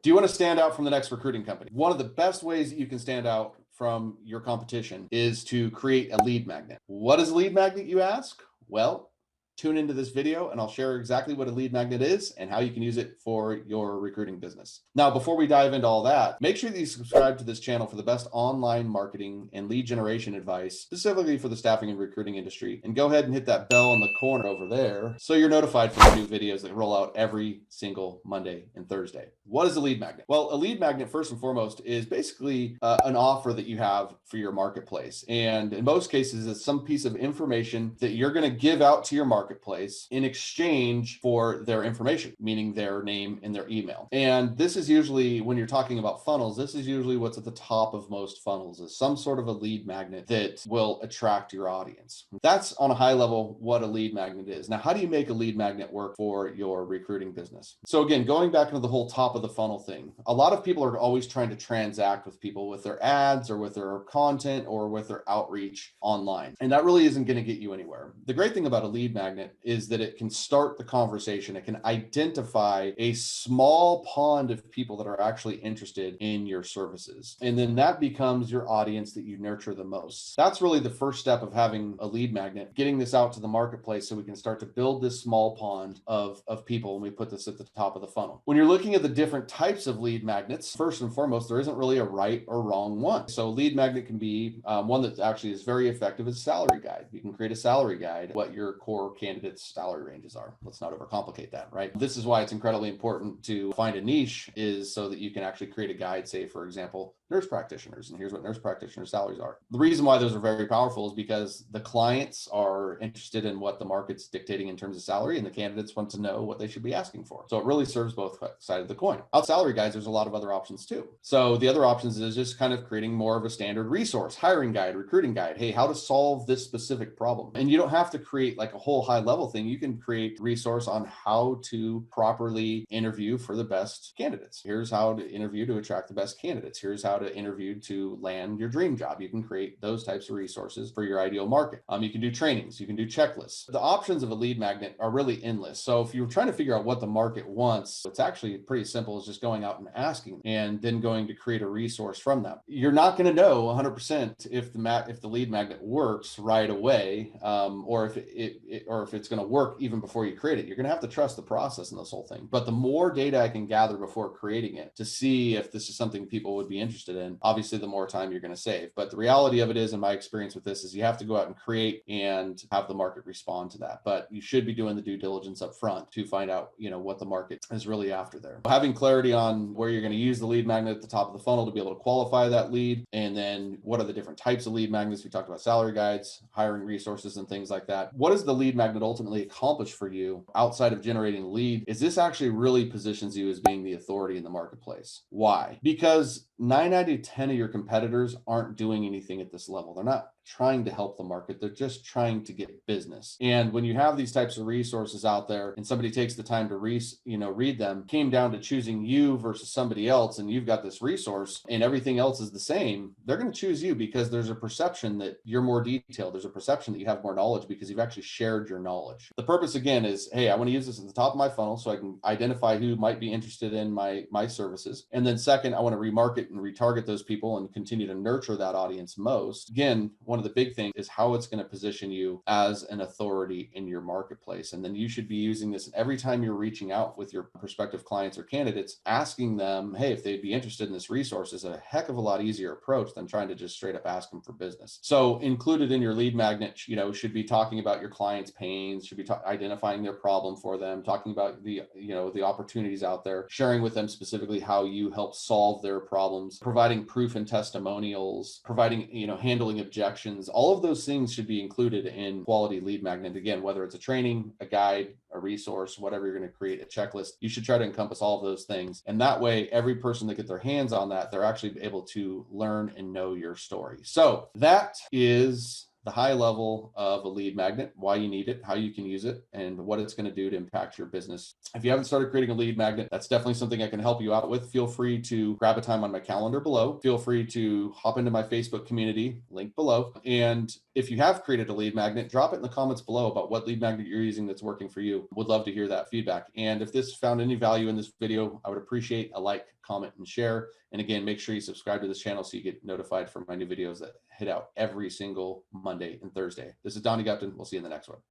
Do you want to stand out from the next recruiting company? One of the best ways that you can stand out from your competition is to create a lead magnet. What is a lead magnet, you ask? Well, tune into this video and I'll share exactly what a lead magnet is and how you can use it for your recruiting business. Now, before we dive into all that, make sure that you subscribe to this channel for the best online marketing and lead generation advice, specifically for the staffing and recruiting industry. And go ahead and hit that bell in the corner over there so you're notified for the new videos that roll out every single Monday and Thursday. What is a lead magnet? Well, a lead magnet, first and foremost, is basically an offer that you have for your marketplace. And in most cases, it's some piece of information that you're going to give out to your marketplace in exchange for their information, meaning their name and their email. And this is usually, when you're talking about funnels, this is usually what's at the top of most funnels, is some sort of a lead magnet that will attract your audience. That's on a high level what a lead magnet is. Now, how do you make a lead magnet work for your recruiting business? So again, going back into the whole top of the funnel thing, a lot of people are always trying to transact with people with their ads or with their content or with their outreach online. And that really isn't going to get you anywhere. The great thing about a lead magnet is that it can start the conversation. It can identify a small pond of people that are actually interested in your services. And then that becomes your audience that you nurture the most. That's really the first step of having a lead magnet, getting this out to the marketplace so we can start to build this small pond of people. And we put this at the top of the funnel. When you're looking at the different types of lead magnets, first and foremost, there isn't really a right or wrong one. So lead magnet can be one that actually is very effective is salary guide. You can create a salary guide, what your core candidates' salary ranges are. Let's not overcomplicate that, right? This is why it's incredibly important to find a niche, is so that you can actually create a guide, say, for example, nurse practitioners, and here's what nurse practitioners' salaries are. The reason why those are very powerful is because the clients are interested in what the market's dictating in terms of salary, and the candidates want to know what they should be asking for. So it really serves both sides of the coin. Out salary guides, there's a lot of other options too. So the other options is just kind of creating more of a standard resource, hiring guide, recruiting guide. Hey, how to solve this specific problem. And you don't have to create like a whole high level thing. You can create resource on how to properly interview for the best candidates. Here's how to interview to attract the best candidates. Here's how to interview to land your dream job. You can create those types of resources for your ideal market. You can do trainings, you can do checklists. The options of a lead magnet are really endless. So if you're trying to figure out what the market wants, it's actually pretty simple. It's just going out and asking and then going to create a resource from them. You're not going to know 100% if the lead magnet works right away, or if it's going to work even before you create it. You're going to have to trust the process in this whole thing. But the more data I can gather before creating it to see if this is something people would be interested in, obviously the more time you're going to save. But the reality of it is, in my experience with this, is you have to go out and create and have the market respond to that. But you should be doing the due diligence up front to find out, what the market is really after there. Having clarity on where you're going to use the lead magnet at the top of the funnel to be able to qualify that lead, and then what are the different types of lead magnets. We talked about salary guides, hiring resources, and things like that. What does the lead magnet ultimately accomplish for you outside of generating a lead? Is this actually really positions you as being the authority in the marketplace? Why? Because 9 out of 10 of your competitors aren't doing anything at this level. They're not trying to help the market. They're just trying to get business. And when you have these types of resources out there and somebody takes the time to read them, came down to choosing you versus somebody else, and you've got this resource and everything else is the same, they're going to choose you because there's a perception that you're more detailed. There's a perception that you have more knowledge because you've actually shared your knowledge. The purpose again is, hey, I want to use this at the top of my funnel so I can identify who might be interested in my services. And then second, I want to remarket and retarget those people and continue to nurture that audience most. Again, one of the big things is how it's going to position you as an authority in your marketplace. And then you should be using this every time you're reaching out with your prospective clients or candidates, asking them, hey, if they'd be interested in this resource, is a heck of a lot easier approach than trying to just straight up ask them for business. So included in your lead magnet, should be talking about your clients' pains, should be identifying their problem for them, talking about the opportunities out there, sharing with them specifically how you help solve their problems, providing proof and testimonials, providing, handling objections. All of those things should be included in quality lead magnet. Again, whether it's a training, a guide, a resource, whatever you're going to create, a checklist, you should try to encompass all of those things. And that way, every person that gets their hands on that, they're actually able to learn and know your story. So that is the high level of a lead magnet, why you need it, how you can use it, and what it's going to do to impact your business. If you haven't started creating a lead magnet, that's definitely something I can help you out with. Feel free to grab a time on my calendar below. Feel free to hop into my Facebook community, link below. And if you have created a lead magnet, drop it in the comments below about what lead magnet you're using that's working for you. Would love to hear that feedback. And if this found any value in this video, I would appreciate a like, comment, and share. And again, make sure you subscribe to this channel so you get notified for my new videos that hit out every single Monday and Thursday. This is Donnie Gupton. We'll see you in the next one.